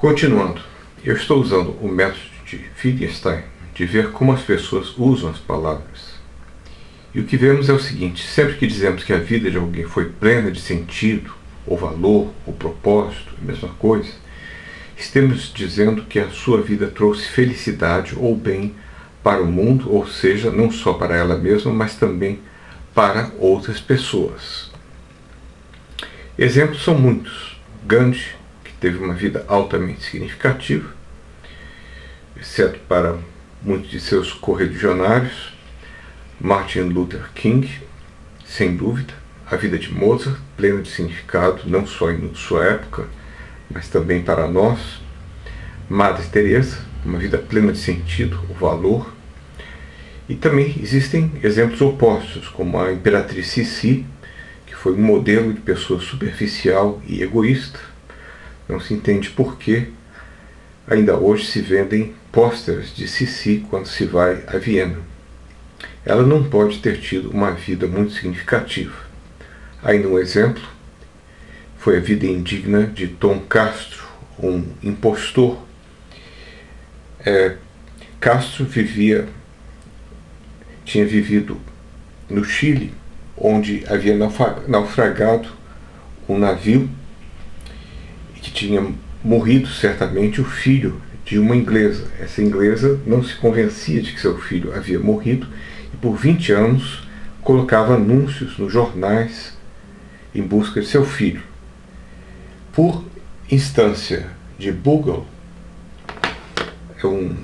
Continuando, eu estou usando o método de Wittgenstein de ver como as pessoas usam as palavras. E o que vemos é o seguinte: sempre que dizemos que a vida de alguém foi plena de sentido, ou valor, ou propósito, a mesma coisa, estamos dizendo que a sua vida trouxe felicidade ou bem para o mundo, ou seja, não só para ela mesma, mas também para outras pessoas. Exemplos são muitos. Gandhi, que teve uma vida altamente significativa, exceto para muitos de seus correligionários. Martin Luther King, sem dúvida. A vida de Mozart, plena de significado, não só em sua época, mas também para nós. Madre Teresa, uma vida plena de sentido, o valor. E também existem exemplos opostos, como a Imperatriz Sissi, que foi um modelo de pessoa superficial e egoísta. Não se entende por que ainda hoje se vendem pósteres de Sissi quando se vai a Viena. Ela não pode ter tido uma vida muito significativa. Ainda um exemplo foi a vida indigna de Tom Castro, um impostor. Castro tinha vivido no Chile, onde havia naufragado um navio e que tinha morrido certamente o filho de uma inglesa. Essa inglesa não se convencia de que seu filho havia morrido e por 20 anos colocava anúncios nos jornais em busca de seu filho. Por instância de Bogle, um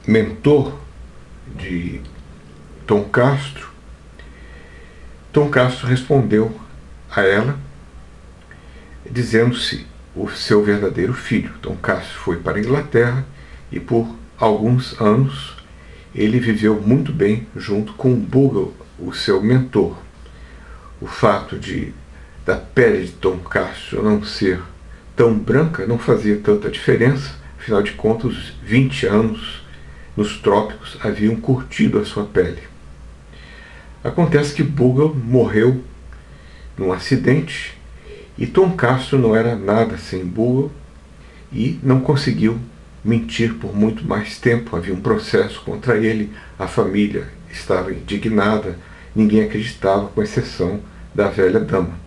mentor de Tom Castro, Tom Castro respondeu a ela dizendo-se o seu verdadeiro filho. Tom Castro foi para a Inglaterra e por alguns anos ele viveu muito bem junto com Bogle, o seu mentor. O fato da pele de Tom Castro não ser tão branca não fazia tanta diferença, afinal de contas, os 20 anos nos trópicos haviam curtido a sua pele. Acontece que Bogle morreu num acidente e Tom Castro não era nada sem Bogle e não conseguiu mentir por muito mais tempo. Havia um processo contra ele, a família estava indignada, ninguém acreditava, com exceção da velha dama.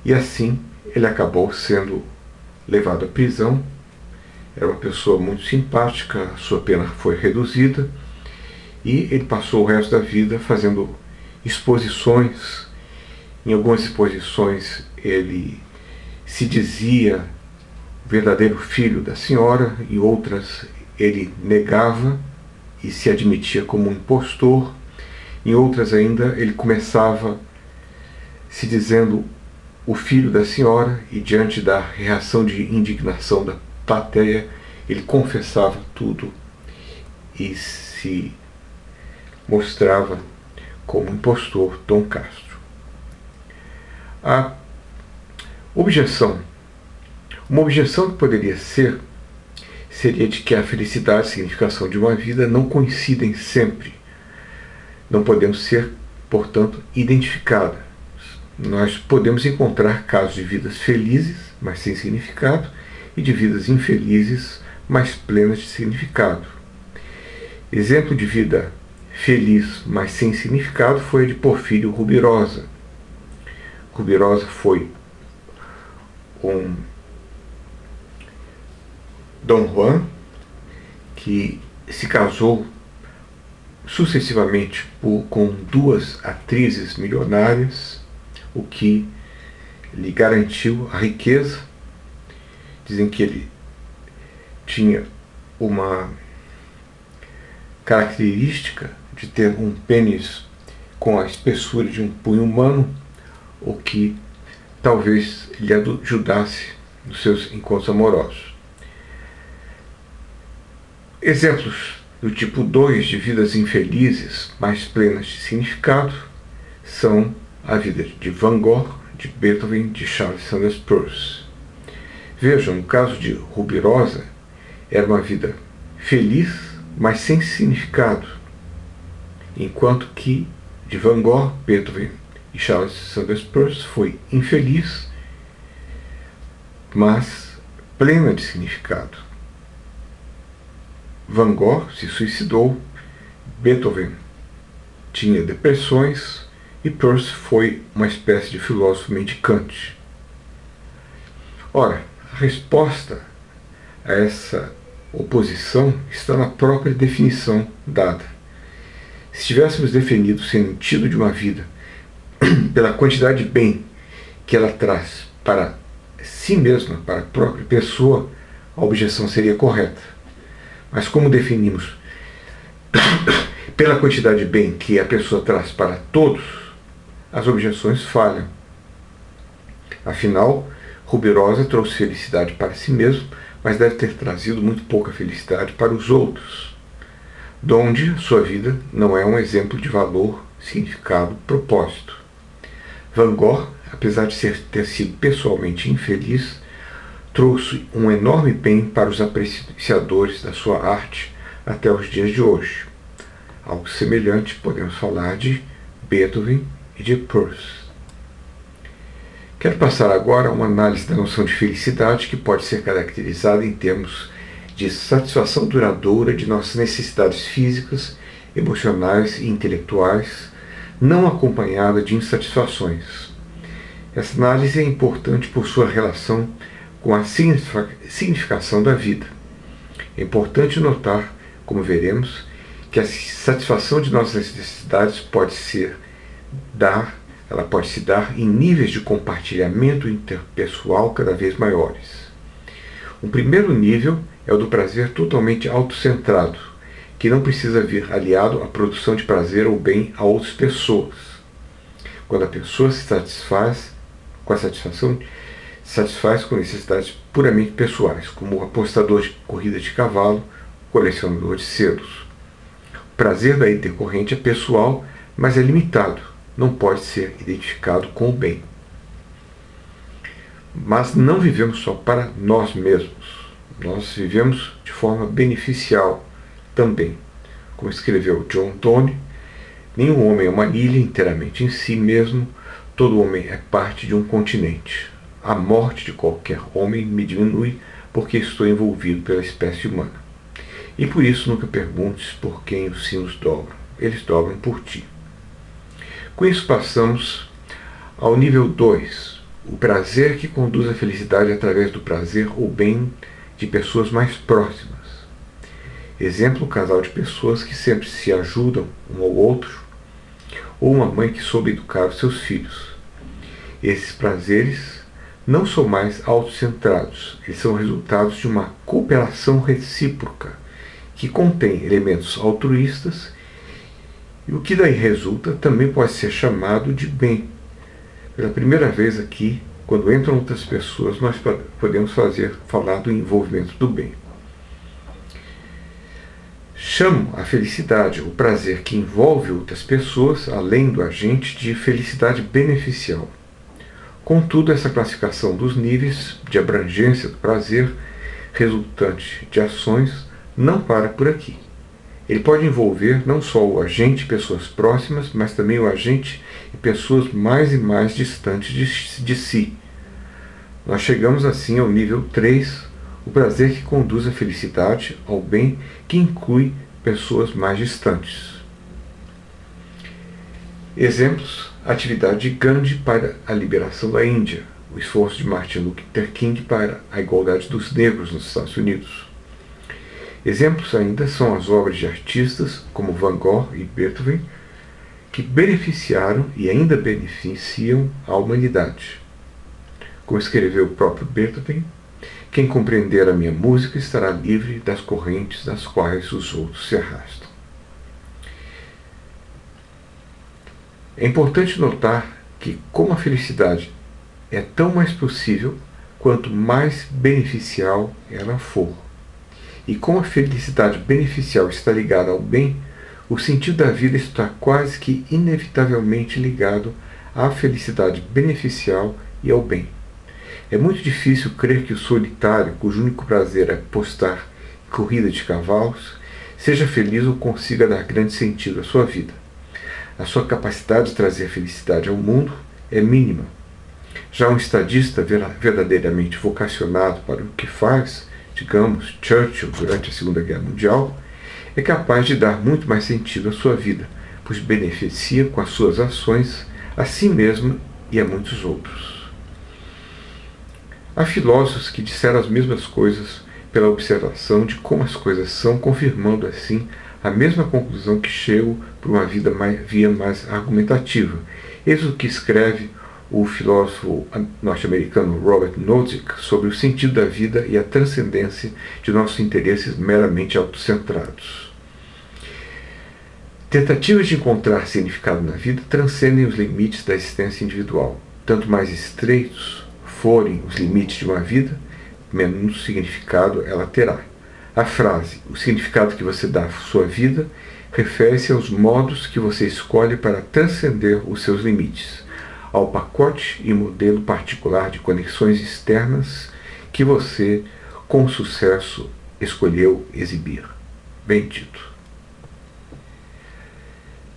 E assim ele acabou sendo levado à prisão. Era uma pessoa muito simpática, sua pena foi reduzida e ele passou o resto da vida fazendo exposições. Em algumas exposições ele se dizia verdadeiro filho da senhora, e outras ele negava e se admitia como um impostor. Em outras ainda ele começava se dizendo o filho da senhora, e diante da reação de indignação da plateia, ele confessava tudo e se mostrava como impostor Tom Castro. A objeção, uma objeção que poderia seria de que a felicidade e a significação de uma vida não coincidem sempre. Não podemos ser, portanto, identificadas. Nós podemos encontrar casos de vidas felizes, mas sem significado, e de vidas infelizes, mas plenas de significado. Exemplo de vida feliz, mas sem significado, foi a de Porfírio Rubirosa. Rubirosa foi um Dom Juan que se casou sucessivamente com duas atrizes milionárias, o que lhe garantiu a riqueza. Dizem que ele tinha uma característica de ter um pênis com a espessura de um punho humano, o que talvez lhe ajudasse nos seus encontros amorosos. Exemplos do tipo 2 de vidas infelizes, mas plenas de significado, são a vida de Van Gogh, de Beethoven, de Charles Sanders Peirce. Vejam, no caso de Rubirosa, era uma vida feliz, mas sem significado, enquanto que de Van Gogh, Beethoven e Charles Sanders Peirce foi infeliz, mas plena de significado. Van Gogh se suicidou, Beethoven tinha depressões e Peirce foi uma espécie de filósofo mendicante. Ora, a resposta a essa oposição está na própria definição dada. Se tivéssemos definido o sentido de uma vida pela quantidade de bem que ela traz para si mesma, para a própria pessoa, a objeção seria correta. Mas como definimos pela quantidade de bem que a pessoa traz para todos, as objeções falham. Afinal, Ruby Rosa trouxe felicidade para si mesmo, mas deve ter trazido muito pouca felicidade para os outros, donde sua vida não é um exemplo de valor, significado, propósito. Van Gogh, apesar de ter sido pessoalmente infeliz, trouxe um enorme bem para os apreciadores da sua arte até os dias de hoje. Algo semelhante podemos falar de Beethoven e de Peirce. Quero passar agora a uma análise da noção de felicidade que pode ser caracterizada em termos de satisfação duradoura de nossas necessidades físicas, emocionais e intelectuais, não acompanhada de insatisfações. Essa análise é importante por sua relação com a significação da vida. É importante notar, como veremos, que a satisfação de nossas necessidades pode se dar em níveis de compartilhamento interpessoal cada vez maiores. Um primeiro nível é o do prazer totalmente autocentrado, que não precisa vir aliado à produção de prazer ou bem a outras pessoas. Quando a pessoa se satisfaz com necessidades puramente pessoais, como o apostador de corrida de cavalo, colecionador de selos. O prazer daí decorrente é pessoal, mas é limitado, não pode ser identificado com o bem. Mas não vivemos só para nós mesmos, nós vivemos de forma beneficial também. Como escreveu John Donne, nenhum homem é uma ilha inteiramente em si mesmo, todo homem é parte de um continente. A morte de qualquer homem me diminui porque estou envolvido pela espécie humana. E por isso nunca perguntes por quem os sinos dobram, eles dobram por ti. Com isso passamos ao nível 2, o prazer que conduz à felicidade através do prazer ou bem de pessoas mais próximas. Exemplo, um casal de pessoas que sempre se ajudam um ao outro, ou uma mãe que soube educar os seus filhos. Esses prazeres não são mais autocentrados, eles são resultados de uma cooperação recíproca, que contém elementos altruístas, e o que daí resulta também pode ser chamado de bem. Pela primeira vez aqui, quando entram outras pessoas, nós podemos falar do envolvimento do bem. Chamo a felicidade, o prazer que envolve outras pessoas, além do agente, de felicidade beneficial. Contudo, essa classificação dos níveis de abrangência do prazer resultante de ações não para por aqui. Ele pode envolver não só o agente e pessoas próximas, mas também o agente e pessoas mais e mais distantes de si. Nós chegamos assim ao nível 3, o prazer que conduz à felicidade, ao bem, que inclui pessoas mais distantes. Exemplos: a atividade de Gandhi para a liberação da Índia, o esforço de Martin Luther King para a igualdade dos negros nos Estados Unidos. Exemplos ainda são as obras de artistas como Van Gogh e Beethoven, que beneficiaram e ainda beneficiam a humanidade. Como escreveu o próprio Beethoven, quem compreender a minha música estará livre das correntes das quais os outros se arrastam. É importante notar que, como a felicidade é tão mais possível quanto mais beneficial ela for, e como a felicidade beneficial está ligada ao bem, o sentido da vida está quase que inevitavelmente ligado à felicidade beneficial e ao bem. É muito difícil crer que o solitário, cujo único prazer é apostar em corrida de cavalos, seja feliz ou consiga dar grande sentido à sua vida. A sua capacidade de trazer felicidade ao mundo é mínima. Já um estadista verdadeiramente vocacionado para o que faz, digamos, Churchill durante a Segunda Guerra Mundial, é capaz de dar muito mais sentido à sua vida, pois beneficia com as suas ações a si mesmo e a muitos outros. Há filósofos que disseram as mesmas coisas pela observação de como as coisas são, confirmando assim a mesma conclusão que chego por uma via mais argumentativa. Eis o que escreve o filósofo norte-americano Robert Nozick sobre o sentido da vida e a transcendência de nossos interesses meramente autocentrados. Tentativas de encontrar significado na vida transcendem os limites da existência individual. Tanto mais estreitos forem os limites de uma vida, menos significado ela terá. A frase, o significado que você dá à sua vida, refere-se aos modos que você escolhe para transcender os seus limites, ao pacote e modelo particular de conexões externas que você, com sucesso, escolheu exibir. Bem dito.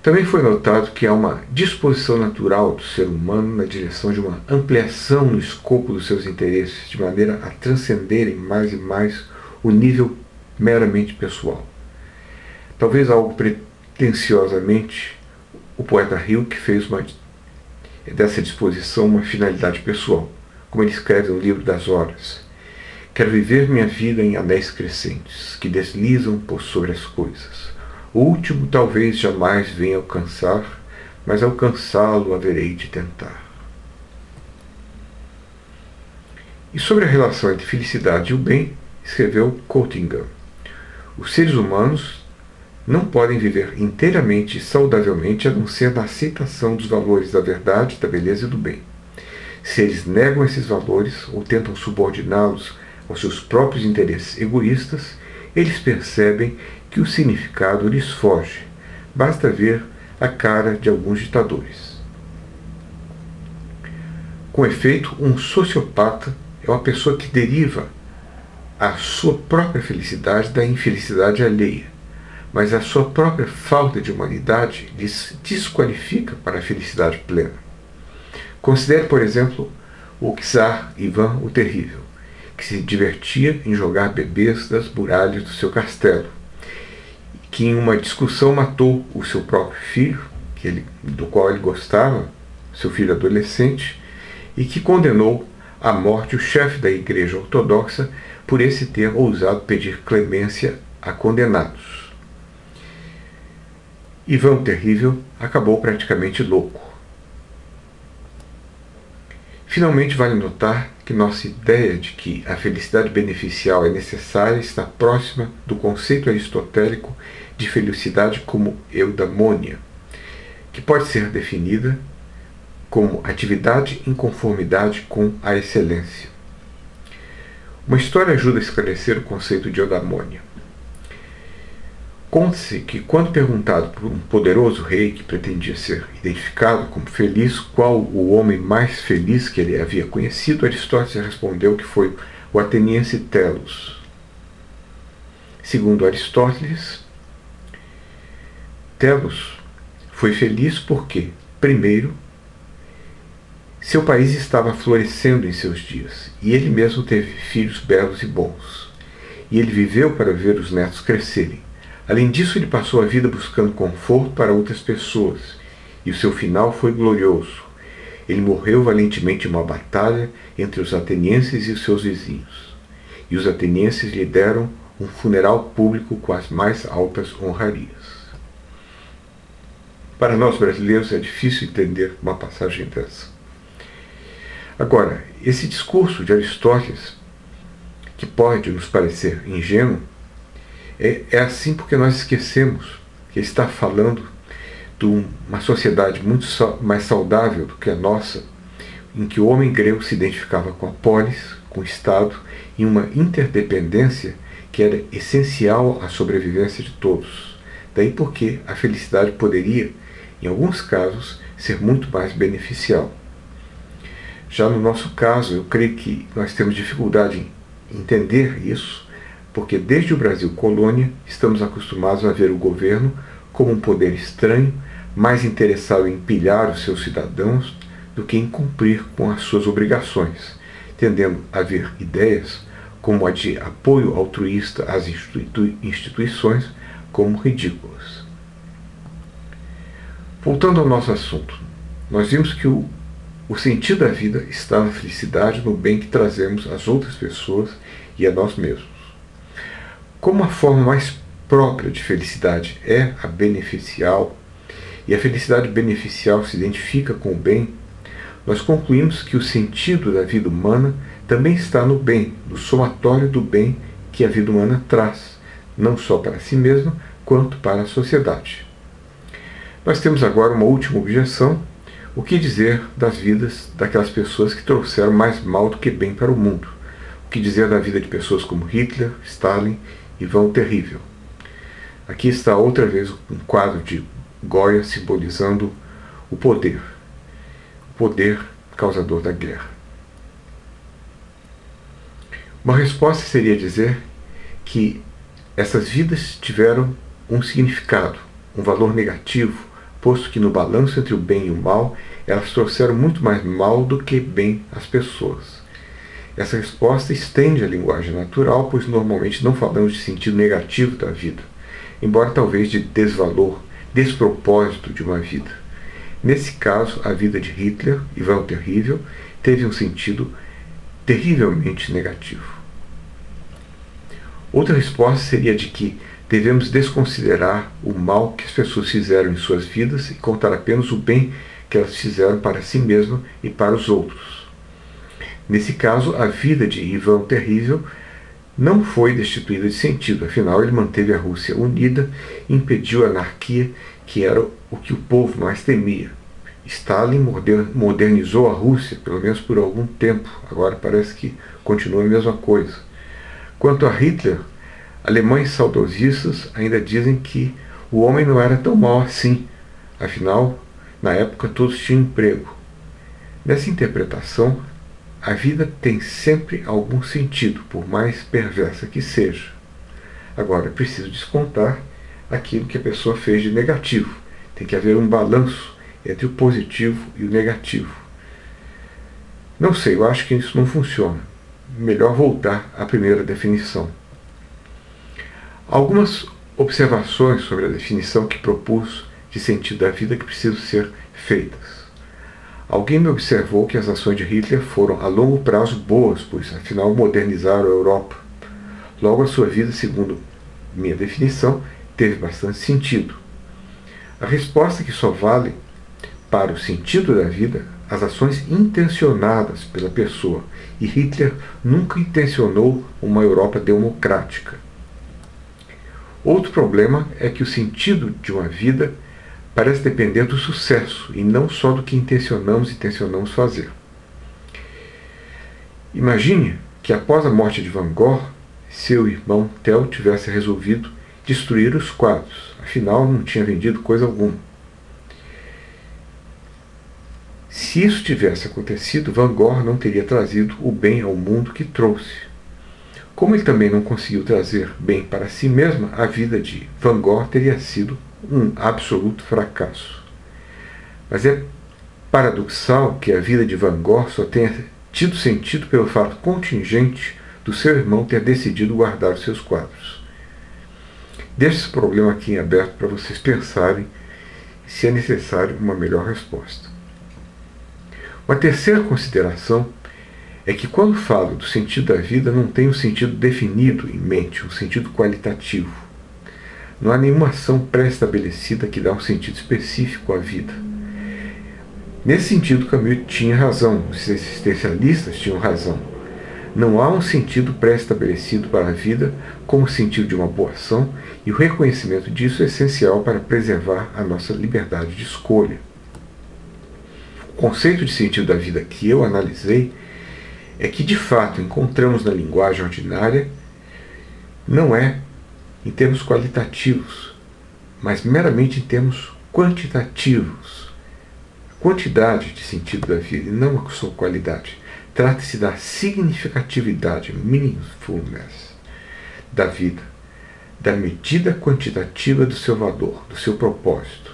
Também foi notado que há uma disposição natural do ser humano na direção de uma ampliação no escopo dos seus interesses, de maneira a transcenderem mais e mais o nível meramente pessoal. Talvez algo pretensiosamente, o poeta Hilke fez dessa disposição uma finalidade pessoal, como ele escreve no livro das Horas. Quero viver minha vida em anéis crescentes, que deslizam por sobre as coisas. O último talvez jamais venha alcançar, mas alcançá-lo haverei de tentar. E sobre a relação entre felicidade e o bem, escreveu Coutinger: os seres humanos não podem viver inteiramente e saudavelmente a não ser na aceitação dos valores da verdade, da beleza e do bem. Se eles negam esses valores ou tentam subordiná-los aos seus próprios interesses egoístas, eles percebem que o significado lhes foge. Basta ver a cara de alguns ditadores. Com efeito, um sociopata é uma pessoa que deriva a sua própria felicidade da infelicidade alheia, mas a sua própria falta de humanidade lhes desqualifica para a felicidade plena. Considere, por exemplo, o czar Ivan o Terrível, que se divertia em jogar bebês das muralhas do seu castelo, que em uma discussão matou o seu próprio filho, do qual ele gostava, seu filho adolescente, e que condenou à morte o chefe da Igreja Ortodoxa por esse ter ousado pedir clemência a condenados. Ivan o Terrível acabou praticamente louco. Finalmente, vale notar que nossa ideia de que a felicidade beneficial é necessária está próxima do conceito aristotélico de felicidade como eudamônia, que pode ser definida como atividade em conformidade com a excelência. Uma história ajuda a esclarecer o conceito de eudamônia. Conta-se que, quando perguntado por um poderoso rei que pretendia ser identificado como feliz qual o homem mais feliz que ele havia conhecido, Aristóteles respondeu que foi o ateniense Telos. Segundo Aristóteles, Telos foi feliz porque, primeiro, seu país estava florescendo em seus dias, e ele mesmo teve filhos belos e bons, e ele viveu para ver os netos crescerem. Além disso, ele passou a vida buscando conforto para outras pessoas, e o seu final foi glorioso. Ele morreu valentemente em uma batalha entre os atenienses e os seus vizinhos, e os atenienses lhe deram um funeral público com as mais altas honrarias. Para nós brasileiros é difícil entender uma passagem dessa. Agora, esse discurso de Aristóteles, que pode nos parecer ingênuo, é assim porque nós esquecemos que ele está falando de uma sociedade muito mais saudável do que a nossa, em que o homem grego se identificava com a polis, com o Estado, em uma interdependência que era essencial à sobrevivência de todos. Daí porque a felicidade poderia, em alguns casos, ser muito mais beneficial. Já no nosso caso, eu creio que nós temos dificuldade em entender isso, porque desde o Brasil colônia estamos acostumados a ver o governo como um poder estranho, mais interessado em pilhar os seus cidadãos do que em cumprir com as suas obrigações, tendendo a ver ideias como a de apoio altruísta às instituições como ridículas. Voltando ao nosso assunto, nós vimos que o sentido da vida está na felicidade, no bem que trazemos às outras pessoas e a nós mesmos. Como a forma mais própria de felicidade é a beneficial, e a felicidade beneficial se identifica com o bem, nós concluímos que o sentido da vida humana também está no bem, no somatório do bem que a vida humana traz, não só para si mesma, quanto para a sociedade. Nós temos agora uma última objeção: o que dizer das vidas daquelas pessoas que trouxeram mais mal do que bem para o mundo? O que dizer da vida de pessoas como Hitler, Stalin e Ivan o Terrível? Aqui está outra vez um quadro de Goya simbolizando o poder causador da guerra. Uma resposta seria dizer que essas vidas tiveram um significado, um valor negativo, posto que no balanço entre o bem e o mal, elas trouxeram muito mais mal do que bem às pessoas. Essa resposta estende a linguagem natural, pois normalmente não falamos de sentido negativo da vida, embora talvez de desvalor, despropósito de uma vida. Nesse caso, a vida de Hitler, Ivan o Terrível, teve um sentido terrivelmente negativo. Outra resposta seria de que devemos desconsiderar o mal que as pessoas fizeram em suas vidas e contar apenas o bem que elas fizeram para si mesmas e para os outros. Nesse caso, a vida de Ivan o Terrível não foi destituída de sentido, afinal ele manteve a Rússia unida e impediu a anarquia, que era o que o povo mais temia. Stalin modernizou a Rússia, pelo menos por algum tempo, agora parece que continua a mesma coisa. Quanto a Hitler, alemães saudosistas ainda dizem que o homem não era tão mau assim, afinal, na época todos tinham emprego. Nessa interpretação, a vida tem sempre algum sentido, por mais perversa que seja. Agora, é preciso descontar aquilo que a pessoa fez de negativo. Tem que haver um balanço entre o positivo e o negativo. Não sei, eu acho que isso não funciona. Melhor voltar à primeira definição. Algumas observações sobre a definição que propus de sentido da vida que precisam ser feitas. Alguém me observou que as ações de Hitler foram a longo prazo boas, pois afinal modernizaram a Europa. Logo, a sua vida, segundo minha definição, teve bastante sentido. A resposta é que só vale para o sentido da vida as ações intencionadas pela pessoa, e Hitler nunca intencionou uma Europa democrática. Outro problema é que o sentido de uma vida parece depender do sucesso e não só do que intencionamos fazer. Imagine que após a morte de Van Gogh, seu irmão Theo tivesse resolvido destruir os quadros, afinal não tinha vendido coisa alguma. Se isso tivesse acontecido, Van Gogh não teria trazido o bem ao mundo que trouxe. Como ele também não conseguiu trazer bem para si mesmo, a vida de Van Gogh teria sido um absoluto fracasso. Mas é paradoxal que a vida de Van Gogh só tenha tido sentido pelo fato contingente do seu irmão ter decidido guardar os seus quadros. Deixo esse problema aqui em aberto para vocês pensarem se é necessário uma melhor resposta. Uma terceira consideração é que quando falo do sentido da vida não tenho um sentido definido em mente, um sentido qualitativo. Não há nenhuma ação pré-estabelecida que dá um sentido específico à vida. Nesse sentido, Camus tinha razão, os existencialistas tinham razão. Não há um sentido pré-estabelecido para a vida como o sentido de uma boa ação, e o reconhecimento disso é essencial para preservar a nossa liberdade de escolha. O conceito de sentido da vida que eu analisei é que, de fato, encontramos na linguagem ordinária, não é em termos qualitativos, mas meramente em termos quantitativos. A quantidade de sentido da vida, e não a sua qualidade. Trata-se da significatividade, meaningfulness, da vida, da medida quantitativa do seu valor, do seu propósito.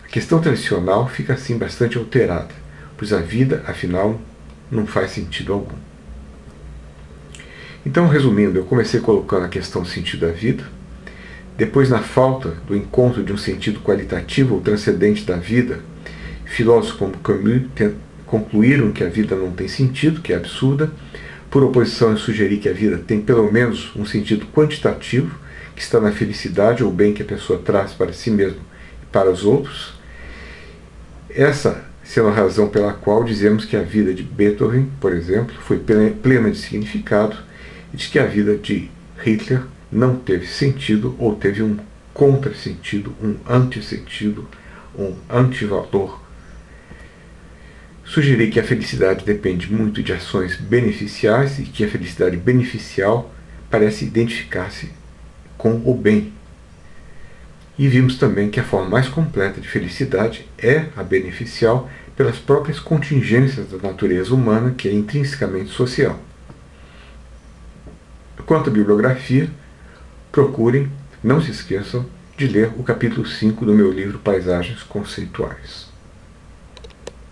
A questão tradicional fica assim bastante alterada. pois a vida, afinal, não faz sentido algum. Então, resumindo, eu comecei colocando a questão do sentido da vida. Depois, na falta do encontro de um sentido qualitativo ou transcendente da vida, filósofos como Camus concluíram que a vida não tem sentido, que é absurda. Por oposição, eu sugeri que a vida tem pelo menos um sentido quantitativo, que está na felicidade ou bem que a pessoa traz para si mesma e para os outros. Essa sendo a razão pela qual dizemos que a vida de Beethoven, por exemplo, foi plena de significado, e de que a vida de Hitler não teve sentido ou teve um contrassentido, um antissentido, um antivalor. Sugeri que a felicidade depende muito de ações beneficiais e que a felicidade beneficial parece identificar-se com o bem. E vimos também que a forma mais completa de felicidade é a beneficial pelas próprias contingências da natureza humana, que é intrinsecamente social. Quanto à bibliografia, procurem, não se esqueçam de ler o capítulo 5 do meu livro Paisagens Conceituais.